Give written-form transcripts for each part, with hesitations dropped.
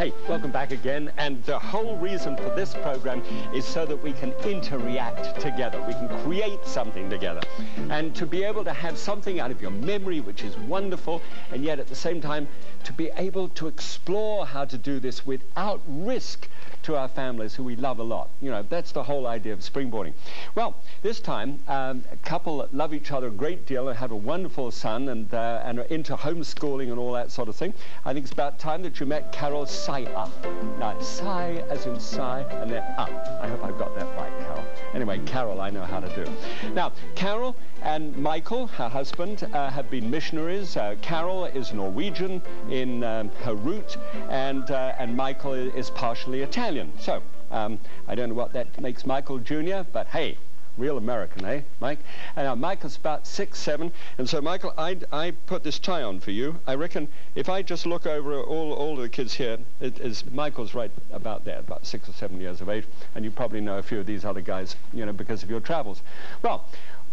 Hey, welcome back again, and the whole reason for this program is so that we can interact together, we can create something together, and to be able to have something out of your memory which is wonderful, and yet at the same time to be able to explore how to do this without risk to our families who we love a lot. You know, that's the whole idea of springboarding. Well, this time, a couple that love each other a great deal and have a wonderful son and are into homeschooling and all that sort of thing. I think it's about time that you met Carol Sai-ah. Now, Sai as in Sai, and then ah. I hope I've got that right, Carol. Anyway, Carol I know how to do. Now, Carol and Michael, her husband, have been missionaries. Carol is Norwegian in her root, and Michael is partially Italian. So, I don't know what that makes Michael Jr., but hey, real American, eh, Mike? And Michael's about 6', 7", and so Michael, I put this tie on for you. I reckon if I just look over all the kids here, Michael's right about there, about 6 or 7 years of age, and you probably know a few of these other guys, you know, because of your travels. Well,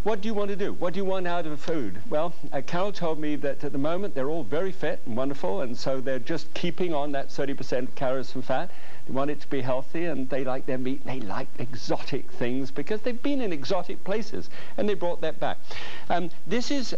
what do you want to do? What do you want out of food? Well, Carol told me that at the moment they're all very fit and wonderful, and so they're just keeping on that 30% calories from fat. They want it to be healthy, and they like their meat. They like exotic things because they've been in exotic places, and they brought that back. This is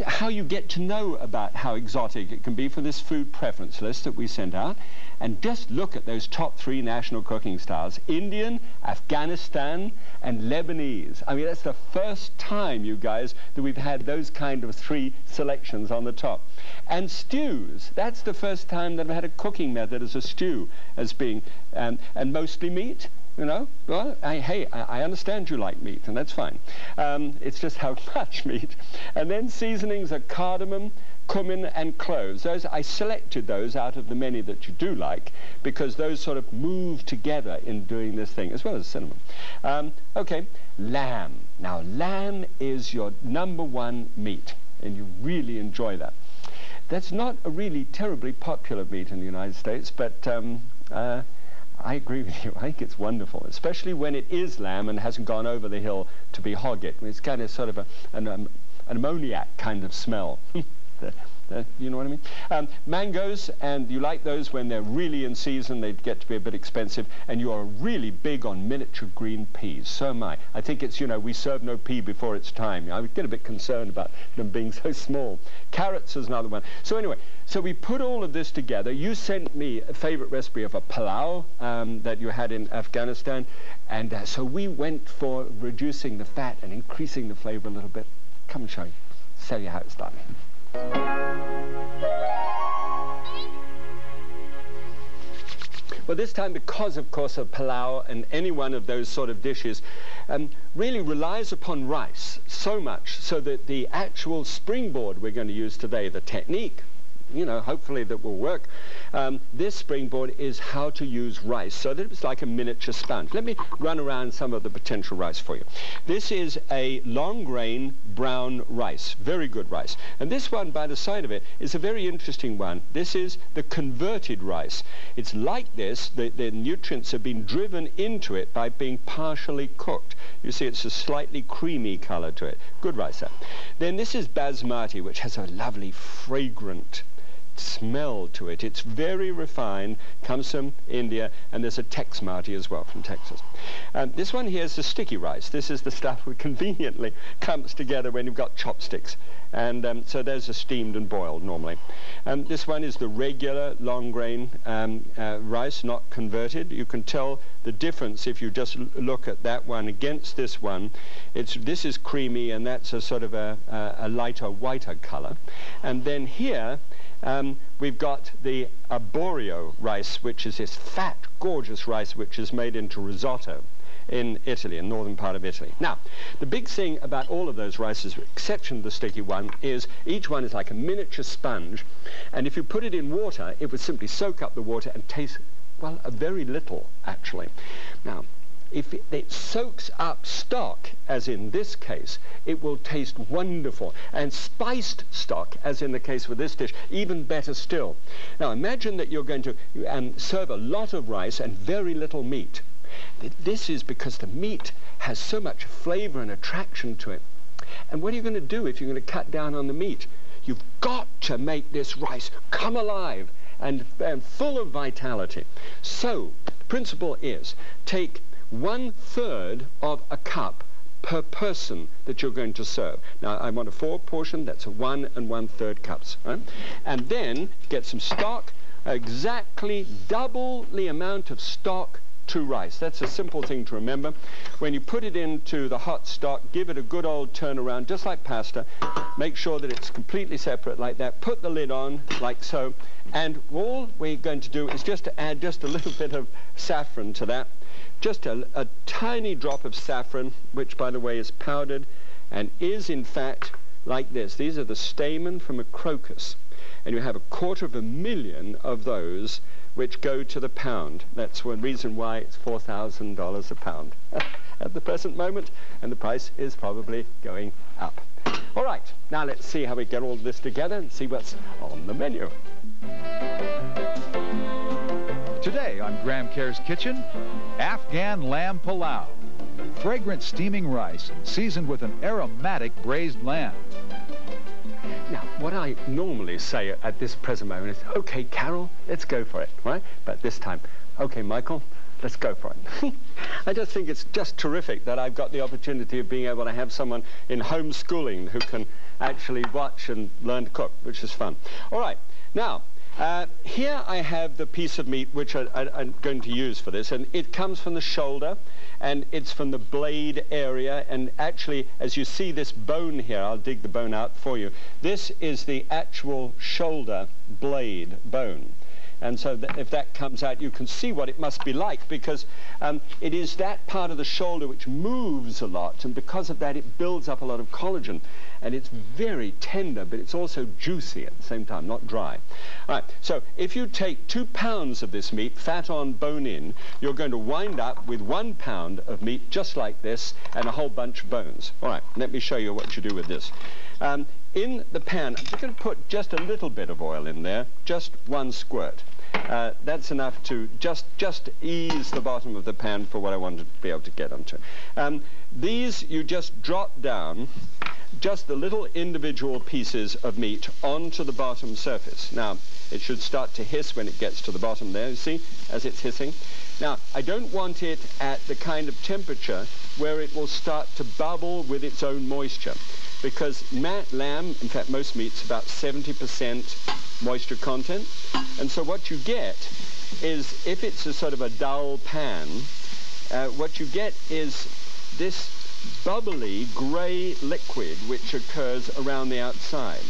how you get to know about how exotic it can be for this food preference list that we sent out. And just look at those top 3 national cooking styles: Indian, Afghanistan, and Lebanese. I mean, that's the first time, you guys, that we've had those kind of 3 selections on the top. And stews, that's the first time that I've had a cooking method as a stew as being, and mostly meat. You know, well, I understand you like meat, and that's fine. It's just how much meat. And then seasonings are cardamom, cumin, and cloves. Those, I selected those out of the many that you do like, because those sort of move together in doing this thing, as well as cinnamon. Okay, lamb. Now, lamb is your #1 meat, and you really enjoy that. That's not a really terribly popular meat in the United States, but I agree with you. I think it's wonderful, especially when it is lamb and hasn't gone over the hill to be hogget. It's kind of sort of an ammoniac kind of smell. You know what I mean? Mangoes, and you like those when they're really in season. They get to be a bit expensive, and you are really big on miniature green peas. So am I. I think it's, you know, we serve no pea before it's time. I would get a bit concerned about them being so small. Carrots is another one. So anyway, so we put all of this together. You sent me a favorite recipe of a pallow that you had in Afghanistan, and so we went for reducing the fat and increasing the flavor a little bit. Come and show you how it's done. Well, this time, because of course of Pallow and any one of those sort of dishes really relies upon rice so much so that the actual springboard we're going to use today, the technique, you know, hopefully that will work, this springboard is how to use rice so that it's like a miniature sponge. Let me run around some of the potential rice for you. This is a long grain brown rice, very good rice. And this one by the side of it is a very interesting one. This is the converted rice. It's like this, the nutrients have been driven into it by being partially cooked. You see it's a slightly creamy color to it. Good rice there. Then this is basmati, which has a lovely fragrant smell to it. It's very refined, comes from India, and there's a Texmati as well from Texas. This one here is the sticky rice. This is the stuff that conveniently comes together when you've got chopsticks. And so there's a steamed and boiled normally. This one is the regular long grain rice, not converted. You can tell the difference if you just look at that one against this one. This is creamy, and that's a sort of a lighter, whiter color. And then here we've got the arborio rice, which is this fat, gorgeous rice which is made into risotto in Italy, in northern part of Italy. Now, the big thing about all of those rices, with exception of the sticky one, is each one is like a miniature sponge, and if you put it in water, it would simply soak up the water and taste, well, a very little, actually. Now, if it soaks up stock, as in this case, it will taste wonderful. And spiced stock, as in the case with this dish, even better still. Now imagine that you're going to serve a lot of rice and very little meat. This is because the meat has so much flavor and attraction to it. And what are you going to do if you're going to cut down on the meat? You've got to make this rice come alive and full of vitality. So the principle is take 1/3 of a cup per person that you're going to serve. Now I want a 4 portion, that's a 1 1/3 cups. Right? And then get some stock, exactly double the amount of stock to rice. That's a simple thing to remember. When you put it into the hot stock, give it a good old turn around, just like pasta. Make sure that it's completely separate like that. Put the lid on, like so. And all we're going to do is just to add just a little bit of saffron to that. Just a tiny drop of saffron, which, by the way, is powdered and is, in fact, like this. These are the stamen from a crocus. And you have 250,000 of those which go to the pound. That's one reason why it's $4,000 a pound at the present moment, and the price is probably going up. All right, now let's see how we get all this together and see what's on the menu. Today on Graham Kerr's Kitchen, Afghan lamb pallow. Fragrant steaming rice seasoned with an aromatic braised lamb. Now, what I normally say at this present moment is, okay, Carol, let's go for it, right? But this time, okay, Michael, let's go for it. I just think it's just terrific that I've got the opportunity of being able to have someone in homeschooling who can actually watch and learn to cook, which is fun. All right, now, here I have the piece of meat which I'm going to use for this, and it comes from the shoulder, and it's from the blade area, and actually, as you see this bone here, I'll dig the bone out for you, this is the actual shoulder blade bone. And so if that comes out, you can see what it must be like, because it is that part of the shoulder which moves a lot, and because of that it builds up a lot of collagen, and it's very tender, but it's also juicy at the same time, not dry. All right, so if you take 2 pounds of this meat, fat on, bone in, you're going to wind up with 1 pound of meat just like this, and a whole bunch of bones. All right, let me show you what you do with this. In the pan, I'm going to put just a little bit of oil in there, just 1 squirt. That's enough to just ease the bottom of the pan for what I want to be able to get onto. These you just drop down, just the little individual pieces of meat onto the bottom surface. Now, it should start to hiss when it gets to the bottom there, you see, as it's hissing. Now, I don't want it at the kind of temperature where it will start to bubble with its own moisture, because lamb, in fact most meat's about 70% moisture content, and so what you get is, if it's a sort of a dull pan, what you get is this bubbly grey liquid which occurs around the outside.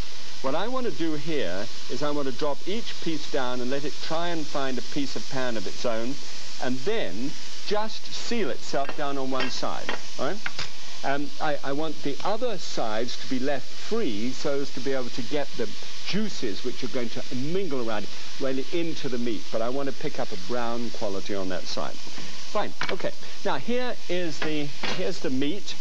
What I want to do here is I want to drop each piece down and let it try and find a piece of pan of its own, and then just seal itself down on one side. All right? I want the other sides to be left free so as to be able to get the juices which are going to mingle around it into the meat, but I want to pick up a brown quality on that side. Fine, okay. Now here's the meat,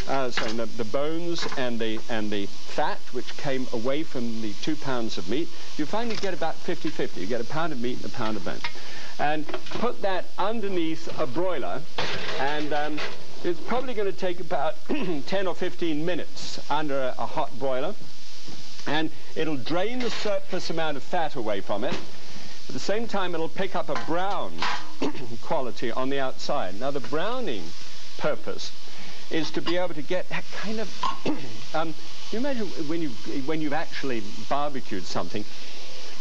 the bones and the fat which came away from the 2 pounds of meat. You find you get about 50-50. You get a pound of meat and a pound of bone. And put that underneath a broiler, and it's probably going to take about 10 or 15 minutes under a hot broiler, and it'll drain the surplus amount of fat away from it. At the same time, it'll pick up a brown quality on the outside. Now, the browning purpose is to be able to get that kind of you imagine when you've actually barbecued something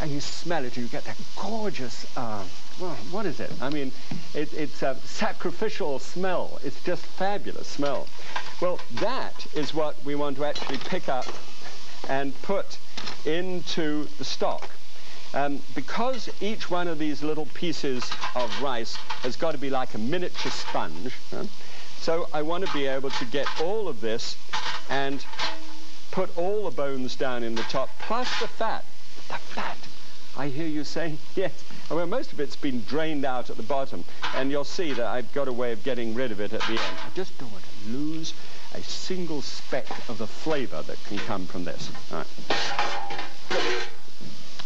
and you smell it and you get that gorgeous well, what is it? I mean, it's a sacrificial smell. It's just fabulous smell. Well, that is what we want to actually pick up and put into the stock. Because each one of these little pieces of rice has got to be like a miniature sponge, so I want to be able to get all of this and put all the bones down in the top, plus the fat. The fat, I hear you saying, yes. Well, most of it's been drained out at the bottom, and you'll see that I've got a way of getting rid of it at the end. I just don't want to lose a single speck of the flavor that can come from this. All right.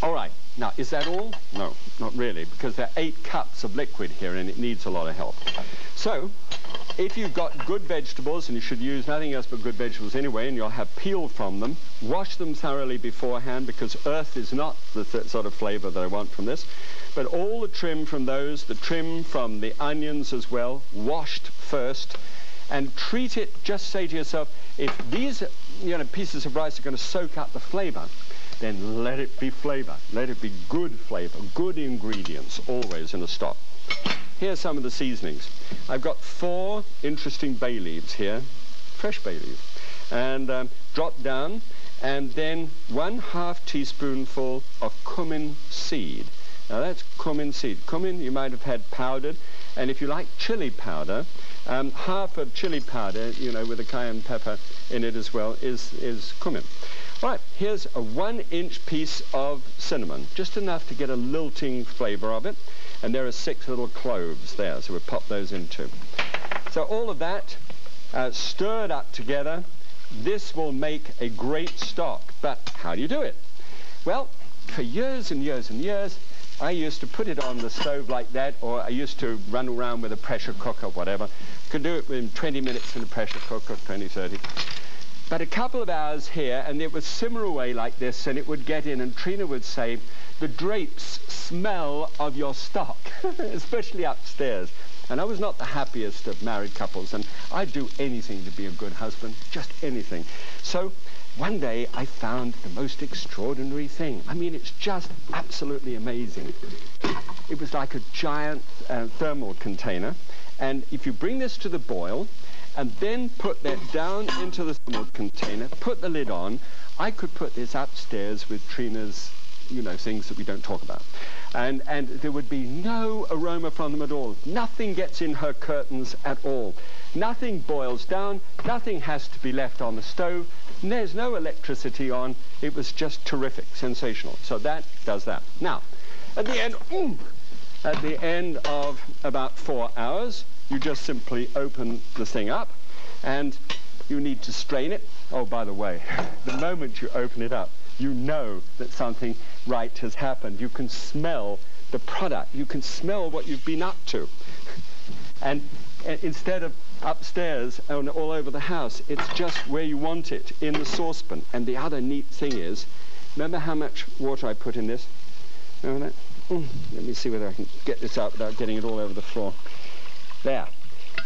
All right. Now, is that all? No, not really, because there are 8 cups of liquid here, and it needs a lot of help. So, if you've got good vegetables, and you should use nothing else but good vegetables anyway, and you'll have peel from them, wash them thoroughly beforehand, because earth is not the sort of flavor that I want from this. But all the trim from those, the trim from the onions as well, washed first, and treat it, just say to yourself, if these pieces of rice are going to soak up the flavor, then let it be flavor. Let it be good flavor, good ingredients, always in a stock. Here's some of the seasonings. I've got 4 interesting bay leaves here, fresh bay leaves, and dropped down, and then 1/2 teaspoonful of cumin seed. Now that's cumin seed. Cumin you might have had powdered, and if you like chili powder, half of chili powder, with a cayenne pepper in it as well, is cumin. Right, here's a 1-inch piece of cinnamon, just enough to get a lilting flavor of it, and there are 6 little cloves there, so we'll pop those in too. So all of that stirred up together. This will make a great stock, but how do you do it? Well, for years and years and years, I used to put it on the stove like that, or I used to run around with a pressure cooker or whatever. Could do it within 20 minutes in a pressure cooker, 20, 30. But a couple of hours here, and it would simmer away like this, and it would get in, and Trina would say, the drapes smell of your stock, especially upstairs. And I was not the happiest of married couples, and I'd do anything to be a good husband, just anything. So one day I found the most extraordinary thing. I mean, it's just absolutely amazing. It was like a giant thermal container, and if you bring this to the boil, and then put that down into the thermal container, put the lid on, I could put this upstairs with Trina's, things that we don't talk about. And there would be no aroma from them at all. Nothing gets in her curtains at all. Nothing boils down. Nothing has to be left on the stove. There's no electricity on. It was just terrific, sensational. So that does that. Now, at the end of about 4 hours, you just simply open the thing up, and you need to strain it. Oh, by the way, the moment you open it up, you know that something right has happened. You can smell the product. You can smell what you've been up to. And instead of upstairs and all over the house, it's just where you want it, in the saucepan. And the other neat thing is, remember how much water I put in this? Remember that? Let me see whether I can get this out without getting it all over the floor. There.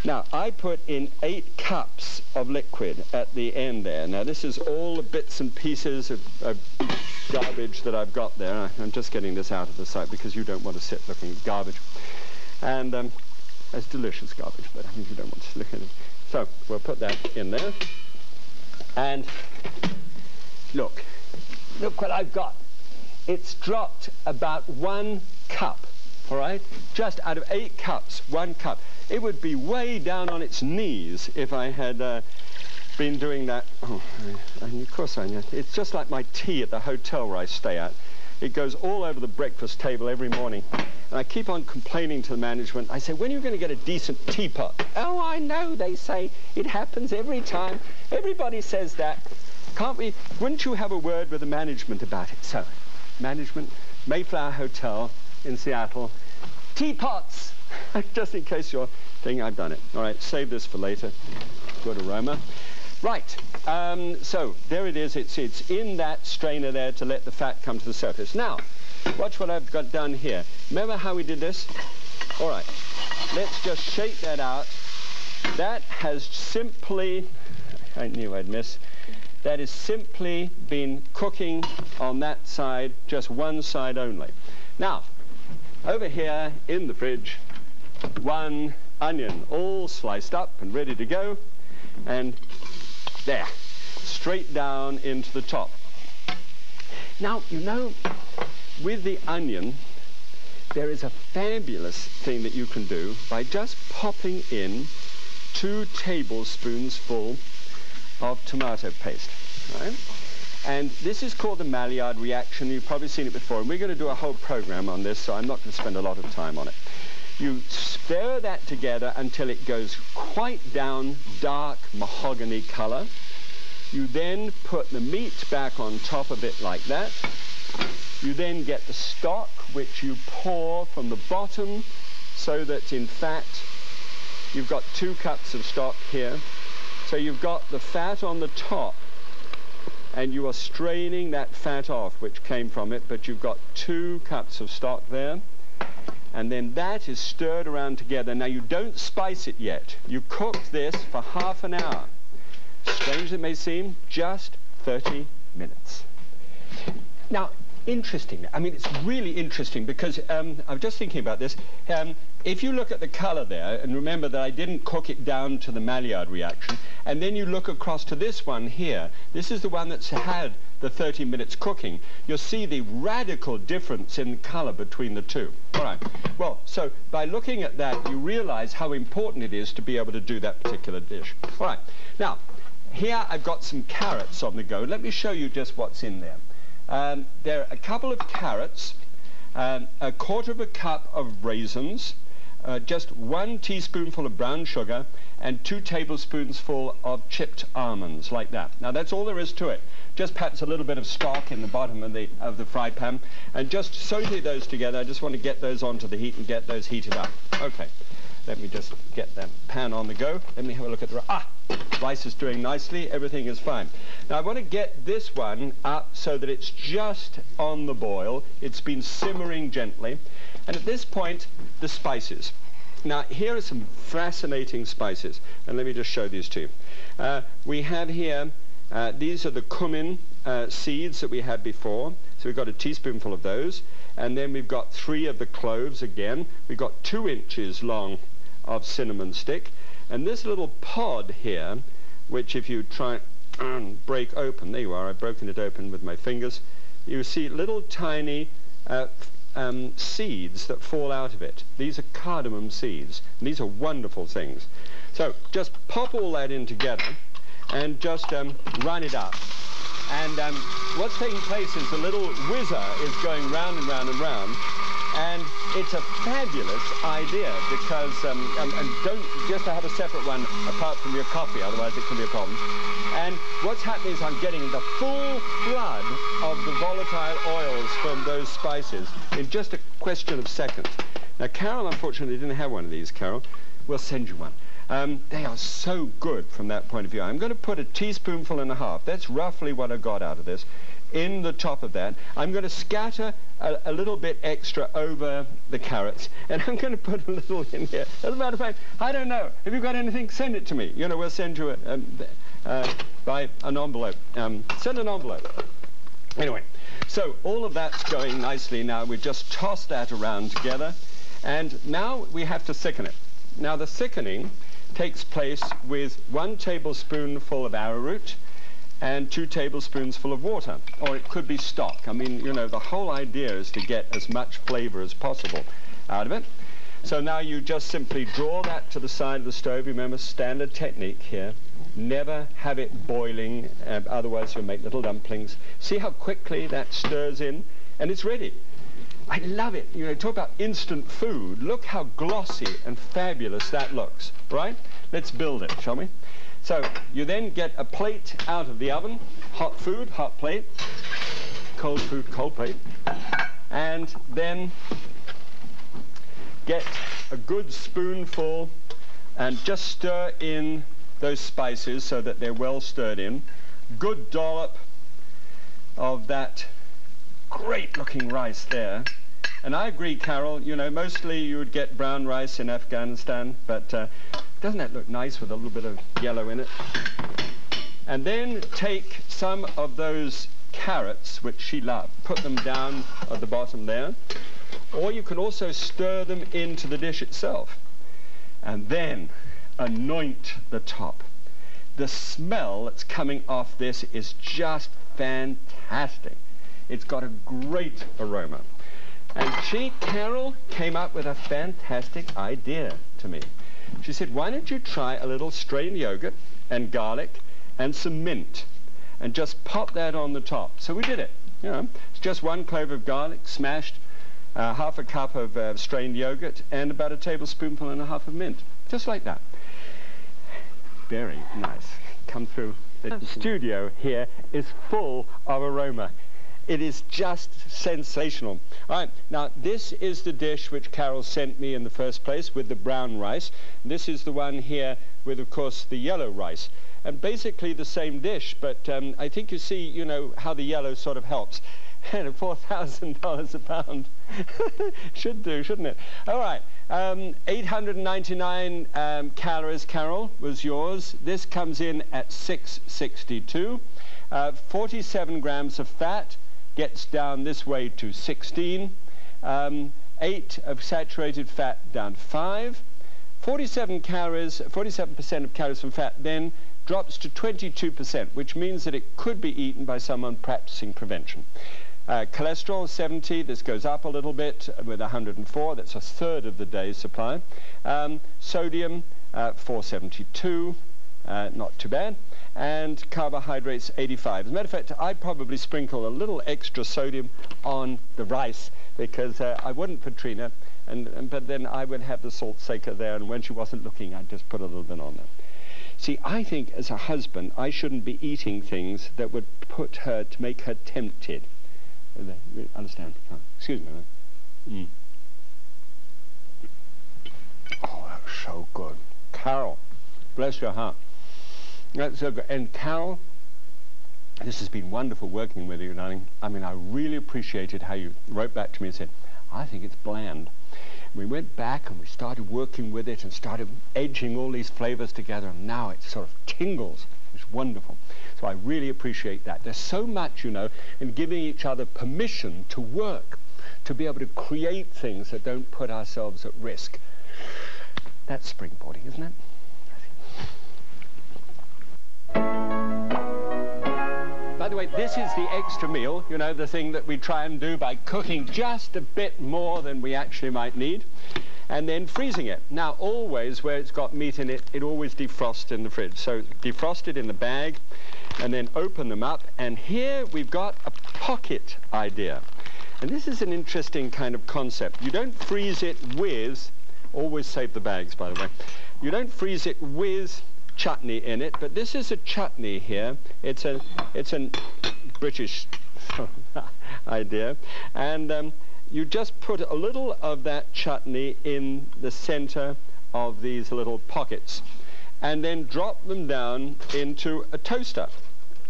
Now, I put in 8 cups of liquid at the end there. Now, this is all the bits and pieces of garbage that I've got there. I'm just getting this out of the sight because you don't want to sit looking at garbage. And it's delicious garbage, but I mean, you don't want to look at it. So, we'll put that in there. And look what I've got. It's dropped about 1 cup, all right? Just out of 8 cups, 1 cup. It would be way down on its knees if I had been doing that. Oh, and of course I know. It's just like my tea at the hotel where I stay at. It goes all over the breakfast table every morning. And I keep on complaining to the management. I say, when are you going to get a decent teapot? Oh, I know, they say. It happens every time. Everybody says that. Wouldn't you have a word with the management about it? So, management, Mayflower Hotel in Seattle, teapots! Just in case you're thinking I've done it. All right, save this for later. Good aroma. Right, so there it is. It's in that strainer there to let the fat come to the surface. Now, watch what I've got done here. Remember how we did this? All right, let's just shake that out. That has simply, I knew I'd miss, that has simply been cooking on that side, just one side only. Now, over here in the fridge, 1 onion, all sliced up and ready to go, and there, straight down into the top. Now, with the onion, there is a fabulous thing that you can do by just popping in 2 tablespoons full of tomato paste, right? And this is called the Maillard reaction. You've probably seen it before, and we're going to do a whole program on this, so I'm not going to spend a lot of time on it. You stir that together until it goes quite down dark mahogany color. You then put the meat back on top of it like that. You then get the stock, which you pour from the bottom so that, in fact, you've got 2 cups of stock here. So you've got the fat on the top, and you are straining that fat off, which came from it, but you've got 2 cups of stock there. And then that is stirred around together. Now, you don't spice it yet. You cook this for half an hour. Strange as it may seem, just 30 minutes. Now, interesting. I mean, it's really interesting because I'm just thinking about this. If you look at the color there, and remember that I didn't cook it down to the Maillard reaction, and then you look across to this one here, this is the one that's had the 30 minutes cooking, you'll see the radical difference in color between the two. All right. Well, so by looking at that, you realize how important it is to be able to do that particular dish. All right. Now, here I've got some carrots on the go. Let me show you just what's in there. There are a couple of carrots, a 1/4 cup of raisins, just 1 teaspoonful of brown sugar, and 2 tablespoonsful of chipped almonds, like that. Now, that's all there is to it. Just perhaps a little bit of stock in the bottom of the fry pan, and just saute those together. I just want to get those onto the heat and get those heated up. Okay, let me just get that pan on the go. Let me have a look at the rice is doing nicely. Everything is fine. Now, I want to get this one up so that it's just on the boil. It's been simmering gently. And at this point, the spices. Now, here are some fascinating spices, and let me just show these to you. We have here, these are the cumin seeds that we had before, so we've got a teaspoonful of those, and then we've got 3 of the cloves again. We've got 2 inches long of cinnamon stick, and this little pod here, which if you try and break open, there you are, I've broken it open with my fingers, you see little tiny seeds that fall out of it. These are cardamom seeds, and these are wonderful things. So just pop all that in together and just run it up. And what's taking place is the little whizzer is going round and round and round, and it's a fabulous idea because, and don't just have a separate one apart from your coffee, otherwise it can be a problem. And what's happening is I'm getting the full flood of the volatile oils from those spices in just a question of seconds. Now, Carol, unfortunately, didn't have one of these, Carol. We'll send you one. They are so good from that point of view. I'm going to put 1.5 teaspoons, that's roughly what I got out of this, in the top of that. I'm going to scatter a little bit extra over the carrots, and I'm going to put a little in here. As a matter of fact, I don't know. If you've got anything, send it to me. You know, we'll send you by an envelope. Send an envelope. Anyway, so all of that's going nicely now. We just toss that around together, and now we have to thicken it. Now, the thickening takes place with 1 tablespoonful of arrowroot and 2 tablespoonsful of water, or it could be stock. I mean, you know, the whole idea is to get as much flavor as possible out of it. So now you just simply draw that to the side of the stove. Remember, standard technique here. Never have it boiling, otherwise you'll make little dumplings. See how quickly that stirs in, and it's ready. I love it. You know, talk about instant food. Look how glossy and fabulous that looks, right? Let's build it, shall we? So you then get a plate out of the oven, hot food, hot plate, cold food, cold plate, and then get a good spoonful and just stir in those spices so that they're well stirred in. Good dollop of that great looking rice there. And I agree, Carol, you know, mostly you would get brown rice in Afghanistan, but doesn't that look nice with a little bit of yellow in it? And then take some of those carrots, which she loved, put them down at the bottom there, or you can also stir them into the dish itself. And then anoint the top. The smell that's coming off this is just fantastic. It's got a great aroma. And she, Carol, came up with a fantastic idea to me. She said, why don't you try a little strained yogurt and garlic and some mint and just pop that on the top. So we did it. You know, it's just 1 clove of garlic smashed, 1/2 cup of strained yogurt, and about 1.5 tablespoons of mint. Just like that. Very nice. Come through. The studio here is full of aroma. It is just sensational. All right, now this is the dish which Carol sent me in the first place with the brown rice. This is the one here with, of course, the yellow rice. And basically the same dish, but I think you see, you know, how the yellow sort of helps. And $4,000 a pound. Should do, shouldn't it? All right, 899 calories, Carol, was yours. This comes in at 662. 47 grams of fat gets down this way to 16. 8 of saturated fat down to 5. 47 calories, 47% of calories from fat then drops to 22%, which means that it could be eaten by someone practicing prevention. Cholesterol 70, this goes up a little bit with 104, that's a third of the day's supply. Sodium 472, not too bad. And carbohydrates 85. As a matter of fact, I'd probably sprinkle a little extra sodium on the rice because I wouldn't for Trina, but then I would have the salt shaker there, and when she wasn't looking, I'd just put a little bit on there. See, I think as a husband, I shouldn't be eating things that would put her, to make her tempted. Understand? Excuse me. Oh, that was so good. Carol, bless your heart. That's so good. And Carol, this has been wonderful working with you, darling. I mean, I really appreciated how you wrote back to me and said, I think it's bland. We went back and we started working with it and started edging all these flavors together, and now it sort of tingles. It's wonderful. So I really appreciate that. There's so much, you know, in giving each other permission to work, to be able to create things that don't put ourselves at risk. That's springboarding, isn't it? By the way, this is the extra meal, you know, the thing that we try and do by cooking just a bit more than we actually might need, and then freezing it. Now, always where it's got meat in it, it always defrosts in the fridge. So defrost it in the bag, and then open them up, and here we've got a pocket idea. And this is an interesting kind of concept. You don't freeze it with, always save the bags, by the way. You don't freeze it with chutney in it, but this is a chutney here. It's a British idea, and you just put a little of that chutney in the center of these little pockets, and then drop them down into a toaster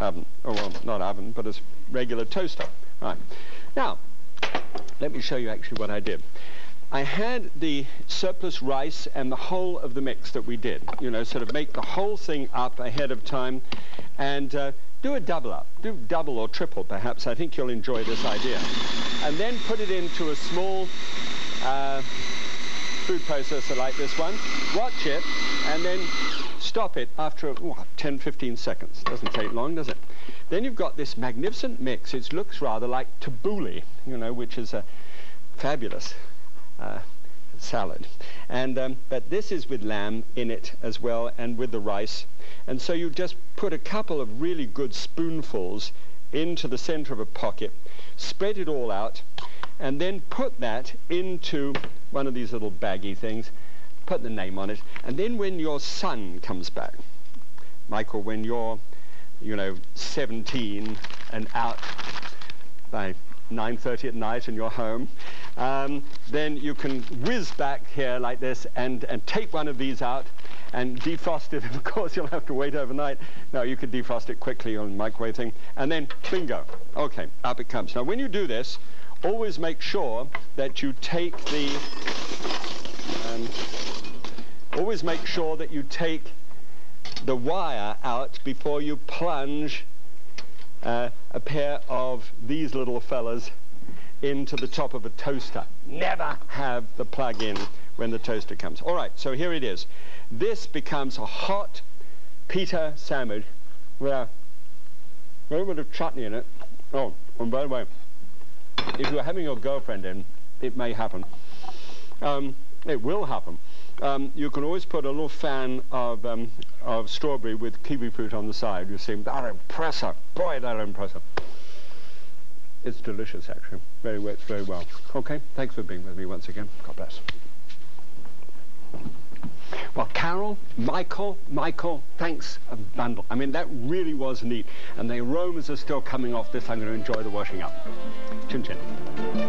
oven, or well, not oven, but a regular toaster. Right. Now, let me show you actually what I did. I had the surplus rice and the whole of the mix that we did, you know, sort of make the whole thing up ahead of time and do a double up, do double or triple perhaps. I think you'll enjoy this idea. And then put it into a small food processor like this one, watch it, and then stop it after 10-15 seconds. Doesn't take long, does it? Then you've got this magnificent mix. It looks rather like tabbouleh, you know, which is a fabulous salad, and but this is with lamb in it as well, and with the rice, and so you just put a couple of really good spoonfuls into the center of a pocket, spread it all out, and then put that into one of these little baggy things, put the name on it, and then when your son comes back, Michael, when you're, you know, 17 and out by 9:30 at night and you're home, then you can whiz back here like this and take one of these out and defrost it. Of course, you'll have to wait overnight. No, you could defrost it quickly on the microwave thing, and then bingo. Okay, up it comes. Now, when you do this, always make sure that you take the wire out before you plunge a pair of these little fellas into the top of a toaster. Never have the plug in when the toaster comes. All right, so here it is. This becomes a hot pita sandwich with a little bit of chutney in it. Oh, and by the way, if you're having your girlfriend in, it may happen. It will happen. You can always put a little fan of strawberry with kiwi fruit on the side. You see, that'll impress her. Boy, that'll impress her. It's delicious, actually. Works very well. Okay, thanks for being with me once again. God bless. Well, Carol, Michael, thanks a bundle. I mean, that really was neat. And the aromas are still coming off this. I'm going to enjoy the washing up. Chin chin.